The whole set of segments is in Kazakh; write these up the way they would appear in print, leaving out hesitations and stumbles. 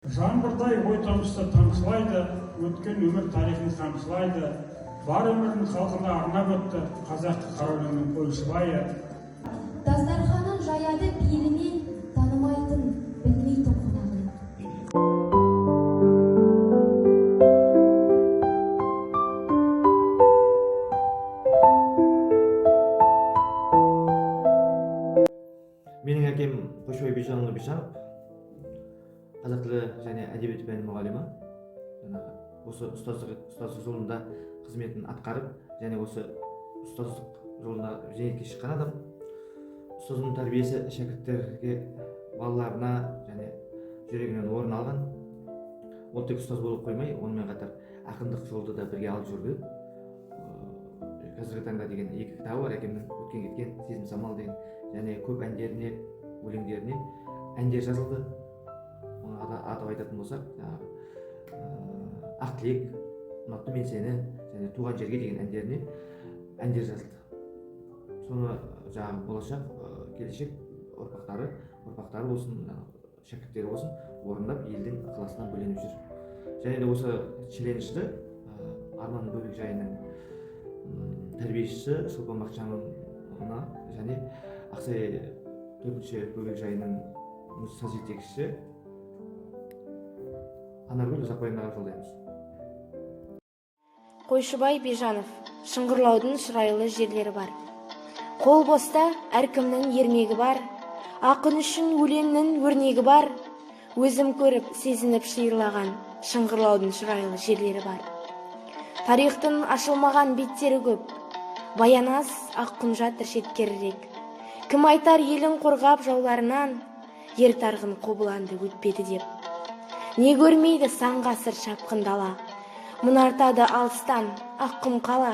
Жаңбырдай ой тамшысы тамшылайды, өткен өмір тарихын қамшылайды. Бар өмірін халқына арнап өтті қазақ қара өлеңнің қойшыбайы. Дастарханын жаяды пейілімен, танымайтын, білмейтін қонағын. Менің әкем Қойшыбай Бейжанұлы Бейжанов, қазақ тілі және әдебиеті пәнінің мұғалімі. Осы ұстаздық жолында қызметін атқарып, және осы ұстаздық жолына зейнетке шыққан адам. Ұстаздың тәрбиесі шәкірттерге, балаларына және жүрегінен орын алған. Ол тек ұстаз болып қоймай, онымен қатар ақындық жолды да бірге алып жүрді. Қазіргі таңда деген 2 кітабы бар, әкемнің өткен кеткен, сезім самал деген, және көп әндеріне, өлеңдеріне әндер жазылды. Оны атап айтатын болсақ, Ақ тілек, ұнатты мен сені, және туған жерге деген әндеріне әндер жазылды. Соны болашақ, келешек ұрпақтары болсын, шәкірттері болсын, орындап елдің ықыласынан бөленіп жүр. Және де осы челленджді Арман Бөбекжайының тәрбиешісі Шолпан Бақытжанова және Ақсай 4-ші бөбекжайының саз жетекшісі Анаргүл Ұзақбайымға жолдаймыз. Қойшыбай Бейжанов, шыңғырлаудың шырайлы жерлері бар. Қол боста әркімнің ермегі бар. Ақын үшін өлеңнің өрнегі бар. Өзім көріп, сезініп шиырлаған шыңғырлаудың шырайлы жерлері бар. Тарихтың ашылмаған беттері көп. Баяназ аққын жатыр шеткерірек. Кім айтар елін қорғап жауларынан, ер тарғын қобыланды өтпеді деп. Не көрмейді сан ғасыр шапқын дала. Мұнартады алыстан аққым қала.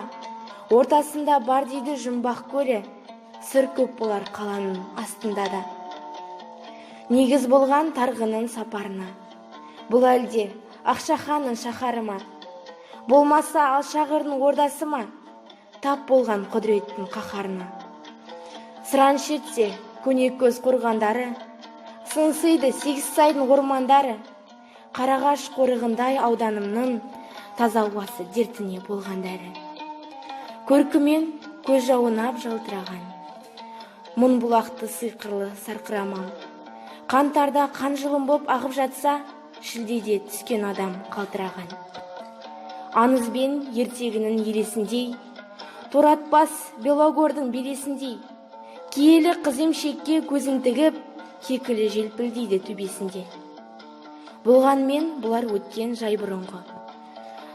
Ортасында бар дейді жұмбақ көлі. Сыр көп болар қаланың астында да. Негіз болған тарғынын сапарына. Бұл әлде Ақшаханның шаһары ма? Болмаса Алшағырдың ордасы ма? Тап болған құдіреттің қаһарына. Сыран шетсе көне көз қорғандары, сыңсыйды Сегізсайдың ормандары. Қарағаш қорығындай ауданымның таза ауасы дертіне болған дәрі. Көркімен көз жауынап жалтыраған, мұң бұлақты сиқырлы сарқырамам. Қантарда қан жылым боп ағып жатса, шілдеде түскен адам қалтыраған. Аңызбен ертегінің елесіндей, торатпас Белогордың белесіндей, киелі қыземшекке көзін тігіп, кекілі желпілдейді төбесінде. Болғанмен бұлар өткен жай бұрынғы.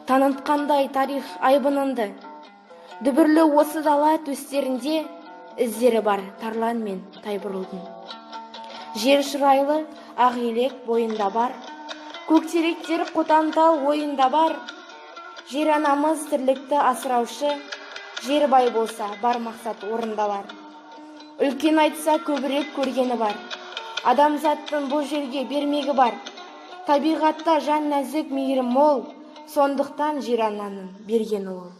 Танытқандай тарих айбынынды, дүбірлі осы дала төстерінде іздері бар тарлан мен тайбұрылдың. Жер шырайлы ақ елек бойында бар, көктеректер қотантал ойында бар. Жер анамыз тірлікті асыраушы, жер бай болса бар мақсат орындалар. Үлкен айтса көбірек көргені бар, адамзаттың бұл жерге бермегі бар. Табиғатта жан нәзік мейірім мол, сондықтан жер ананың берген ол.